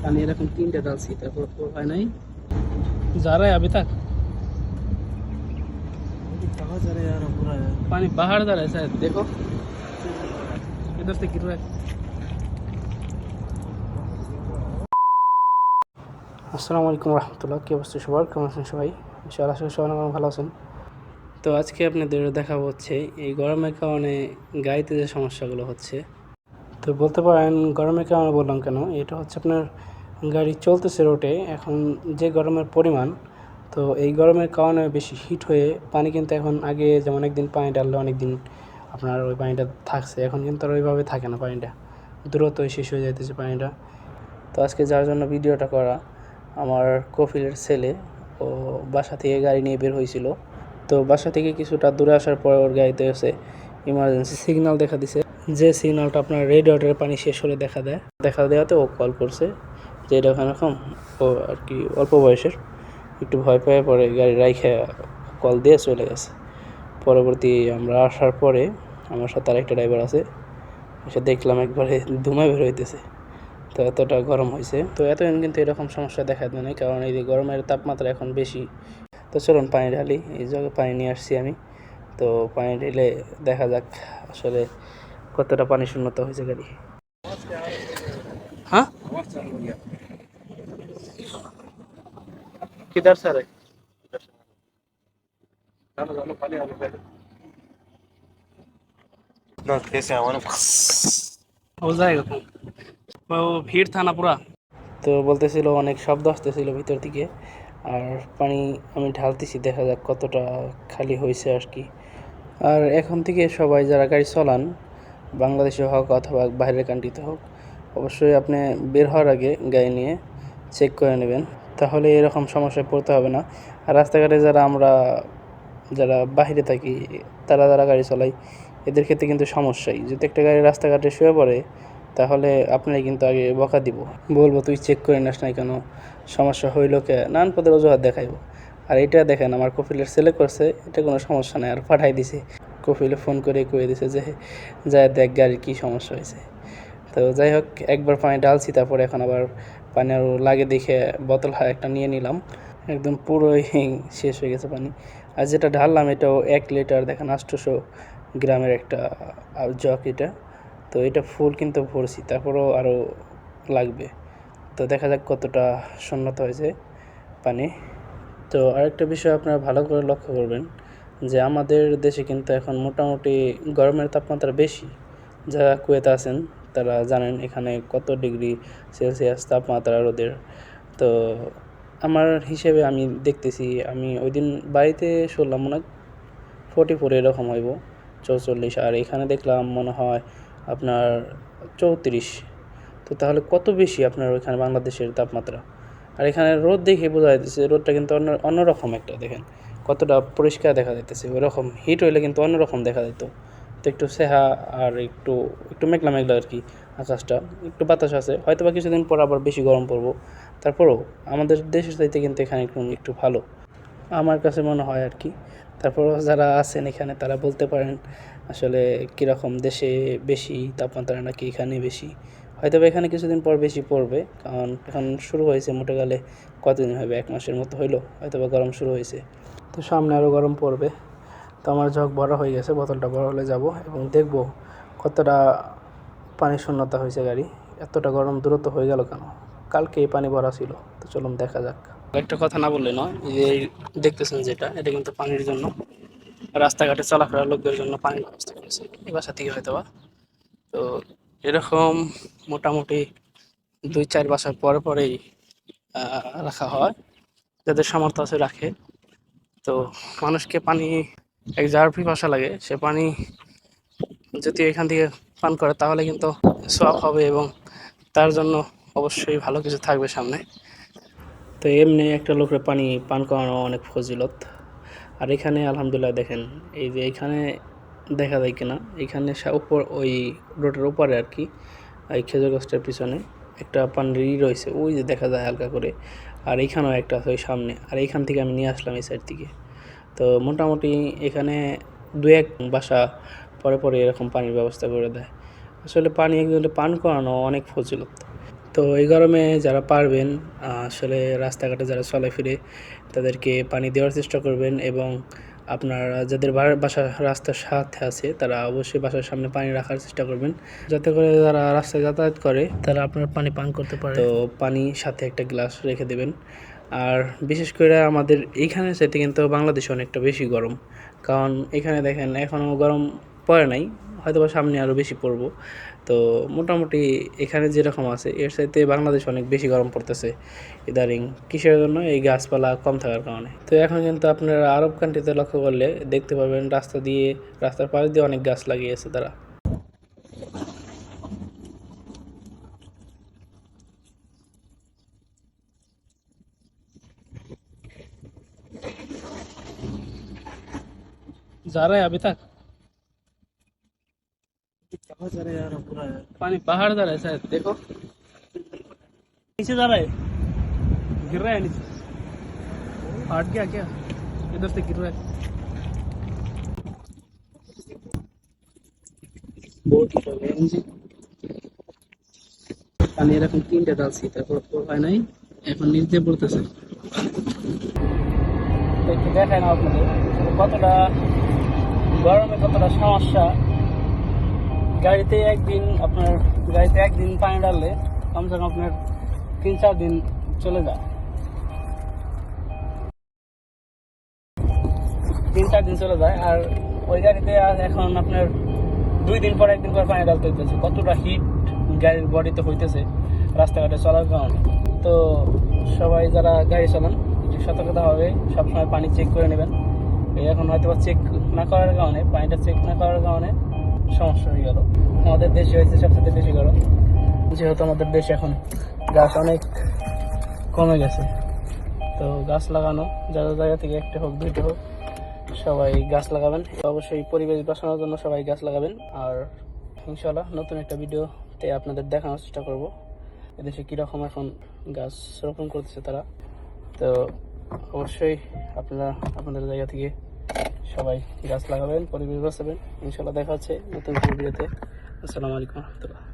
पानी এরকম তিনটা ডালছি তারপর হয় নাই जा रहा है अभी तक कहाँ जा रहे यार पूरा यार पानी बाहर जा रहा है शायद देखो इधर से गिर रहा है আসসালামু আলাইকুম রহমতুল্লাহ কি অবস্থা সবার কেমন আছেন সবাই ইনশাআল্লাহ সবাই অনেক ভালো আছেন তো আজকে আপনাদের দেখাবো হচ্ছে এই গরমের কারণে গাড়িতে যে সমস্যাগুলো হচ্ছে তো বলতে পারেন গরমের কারণে বললাম কেন এটা হচ্ছে আপনার গাড়ি চলতেছে রোডে এখন যে গরমের পরিমাণ তো এই গরমের কারণে বেশি হিট হয়ে পানি কিন্তু এখন আগে যেমন একদিন পানি ডাললে অনেক দিন আপনার ওই পানিটা থাকছে এখন কিন্তু আর ওইভাবে থাকে না পানিটা দ্রুতই শেষ হয়ে যাইতেছে পানিটা তো আজকে যার জন্য ভিডিওটা করা আমার কফিলের ছেলে ও বাসা থেকে গাড়ি নিয়ে বের হয়েছিল তো বাসা থেকে কিছুটা দূরে আসার পর ওর গাড়িতে এসে ইমার্জেন্সি সিগন্যাল দেখা দিছে যে সিগন্যালটা আপনার রেডিয়েটরের পানি শেষ হলে দেখা দেওয়াতে ও কল করছে যে এরকম ও আর কি অল্প বয়সের একটু ভয় পেয়ে পরে গাড়ি রাইখে কল দিয়ে চলে গেছে পরবর্তী আমরা আসার পরে আমার সাথে আরেকটা ড্রাইভার আছে এসে দেখলাম একবারে ধুমা বের হইতেছে তো এতটা গরম হয়েছে তো এতদিন কিন্তু এরকম সমস্যা দেখা দেয় না কারণ এই যে গরমের তাপমাত্রা এখন বেশি তো চলুন পানি ঢালি এই জায়গায় পানি নিয়ে আসছি আমি তো পানি ঢেলে দেখা যাক আসলে কতটা পানি শূন্যতা হয়েছে গাড়ি हाँ किधर सर है ना कैसे आवा ना हो जाएगा वो ভিড় था না পুরা তো বলতেছিল অনেক শব্দ আসতেছিল ভিতর থেকে আর পানি আমি ঢালতেছি দেখা যাক কতটা খালি হয়েছে আর কি আর এখন থেকে সবাই যারা গাড়ি চালান বাংলাদেশে হোক অথবা বাইরের কান্ট্রিতে হোক অবশ্যই আপনি বের হওয়ার আগে গাড়ি নিয়ে চেক করে নেবেন তাহলে এরকম সমস্যায় পড়তে হবে না আর রাস্তাঘাটে যারা বাইরে থাকি যারা গাড়ি চালায় এদের ক্ষেত্রে কিন্তু সমস্যাই যদি একটা গাড়ি রাস্তাঘাটে শুয়ে পড়ে তাহলে আপনারাই কিন্তু আগে বকা দিব বলবো তুই চেক করে নাস নাই কেন সমস্যা হইল কে নানান পদের অজুহাত দেখাইব আর এটা দেখেন আমার কফিলের ছেলে করছে এটা কোনো সমস্যা নাই আর পাঠাই দিছে কফিলে ফোন করে দিছে যে যায় দেখ গাড়ির কী সমস্যা হয়েছে তো যাই হোক একবার পানি ঢালছি তারপরে এখন আবার পানি আরও লাগে দেখে বোতল একটা নিয়ে নিলাম একদম পুরোই শেষ হয়ে গেছে পানি আর যেটা ঢাললাম এটাও 1 লিটার দেখেন 800 গ্রামের একটা জগ এটা তো এটা ফুল কিন্তু ভরছি তারপরেও আরও লাগবে তো দেখা যাক কতটা শূন্যতা হয়েছে পানি তো আরেকটা বিষয় আপনারা ভালো করে লক্ষ্য করবেন যে আমাদের দেশে কিন্তু এখন মোটামুটি গরমের তাপমাত্রা বেশি যারা কুয়েতে আছেন তারা জানেন এখানে কত ডিগ্রি সেলসিয়াস তাপমাত্রা রোদের তো আমার হিসেবে আমি দেখতেছি আমি ওই দিন বাড়িতে শুনলাম মনে হয় 44 এরকম হইব 44 আর এখানে দেখলাম মনে হয় আপনার 34 তো তাহলে কত বেশি আপনার ওইখানে বাংলাদেশের তাপমাত্রা আর এখানে রোদ দেখে বোঝা যাইতেছে রোদটা কিন্তু অন্যরকম একটা দেখেন কতটা পরিষ্কার দেখা যাইতেছে ওইরকম হিট হইলে কিন্তু অন্যরকম দেখা যেত তো একটু সেহা আর একটু একটু মেঘলা মেঘলা আর কি আকাশটা একটু বাতাস আছে হয়তো বা কিছুদিন পর আবার বেশি গরম পড়বো তারপরেও আমাদের দেশের চাইতে কিন্তু এখানে একটু ভালো আমার কাছে মনে হয় আর কি তারপরও যারা আছেন এখানে তারা বলতে পারেন আসলে কীরকম দেশে বেশি তাপমাত্রা নাকি এখানে বেশি হয়তো বা এখানে কিছুদিন পর বেশি পড়বে কারণ এখন শুরু হয়েছে মোটে গেলে কতদিন হবে 1 মাসের মতো হইলো হয়তো বা গরম শুরু হয়েছে তো সামনে আরও গরম পড়বে তো আমার জগ বড় হয়ে গেছে বোতলটা বড় হলে যাব এবং দেখব কতটা পানি শূন্যতা হয়েছে গাড়ি এতটা গরম দ্রুত হয়ে গেল কেন কালকে এই পানি ভরা ছিল তো চলুন দেখা যাক একটা কথা না বললে নয় যে দেখতেছেন যেটা এটা কিন্তু পানির জন্য রাস্তাঘাটে চলাফেরার লোকদের জন্য পানির ব্যবস্থা করেছে এই বাসা থেকে হয়তো বা তো এরকম মোটামুটি 2-4 বাসার পরেই রাখা হয় যাদের সামর্থ্য আছে রাখে তো মানুষকে পানি এক যার পিপাসা লাগে সে পানি যদি এখান থেকে পান করে তাহলে কিন্তু সওয়াব হবে এবং তার জন্য অবশ্যই ভালো কিছু থাকবে সামনে তো এমনি একটা লোকের পানি পান করানো অনেক ফজিলত আর এখানে আলহামদুলিল্লাহ দেখেন এই যে এখানে দেখা যায় কিনা এখানে উপর ওই রোডের উপরে আর কি এই খেজুর গাছটার পিছনে একটা পানির রয়েছে ওই যে দেখা যায় হালকা করে আর এইখানেও একটা আছে ওই সামনে আর এইখান থেকে আমি নিয়ে আসলাম এই সাইড থেকে তো মোটামুটি এখানে 2-1 বাসা পরে এরকম পানির ব্যবস্থা করে দেয় আসলে পানি একজনকে পান করানো অনেক ফজিলত তো এই গরমে যারা পারবেন আসলে রাস্তাঘাটে যারা চলাফিরে তাদেরকে পানি দেওয়ার চেষ্টা করবেন, এবং আপনারা যাদের বাসা রাস্তার সাথে আছে তারা অবশ্যই বাসার সামনে পানি রাখার চেষ্টা করবেন, যাতে করে যারা রাস্তায় যাতায়াত করে তারা আপনার পানি পান করতে পারে। তো পানি সাথে একটা গ্লাস রেখে দেবেন। আর বিশেষ করে আমাদের এইখানে চাইতে কিন্তু বাংলাদেশে অনেকটা বেশি গরম, কারণ এখানে দেখেন এখনও গরম পড়ে নাই, হয়তো বা সামনে আরও বেশি পড়বো। তো মোটামুটি এখানে যেরকম আছে এর চাইতে বাংলাদেশ অনেক বেশি গরম পড়তেছে ইদারিং। কিসের জন্য? এই গাছপালা কম থাকার কারণে। তো এখন কিন্তু আপনারা আরব কান্ট্রিতে লক্ষ্য করলে দেখতে পাবেন রাস্তার পাশ দিয়ে অনেক গাছ লাগিয়েছে তারা। जा रहा है अभी तक? कहाँ जा रहे हैं यार पूरा यार पानी बाहर जा रहा है शायद, देखो नीचे जा रहा है गिर रहा है नीचे। हट गया क्या? इधर से गिर रहा है। পানি এরকম 3টে ডালছি, তারপর হয় নাই, এখন নিচে পড়তেছে। একটু দেখায় না আপনাদের কতটা গরমে কতটা সমস্যা। গাড়িতে একদিন পানি ডাললে কমসে কম আপনার 3-4 দিন চলে যায়। 3-4 দিন চলে যায়। আর ওই গাড়িতে এখন আপনার 2 দিন পর 1 দিন পর পানি ডালতে হইতেছে। কতটা হিট গাড়ির বডিতে হইতেছে রাস্তাঘাটে চলার কারণে। তো সবাই যারা গাড়ি চালান একটু সতর্কতা হবে, সবসময় পানি চেক করে নেবেন। এখন হয়তো চেক না করার কারণে, পানিটা চেক না করার কারণে সমস্যা হয়ে গেল। আমাদের দেশে হয়েছে সবচেয়ে বেশি গরম, যেহেতু আমাদের দেশে এখন গাছ অনেক কমে গেছে। তো গাছ লাগানো, যারা জায়গা থেকে একটা হোক 2টা হোক, সবাই গাছ লাগাবেন। অবশ্যই পরিবেশ বাঁচানোর জন্য সবাই গাছ লাগাবেন। আর ইনশাআল্লাহ নতুন একটা ভিডিওতে আপনাদের দেখানোর চেষ্টা করব এদেশে কীরকম এখন গাছ রোপণ করতেছে তারা। তো অবশ্যই আপনারা আপনাদের জায়গা থেকে সবাই গাছ লাগাবেন, পরিবেশ বাঁচাবেন। ইনশাআল্লাহ দেখা হচ্ছে নতুন ভিডিওতে। আসসালামু আলাইকুম রহমতুল্লাহ।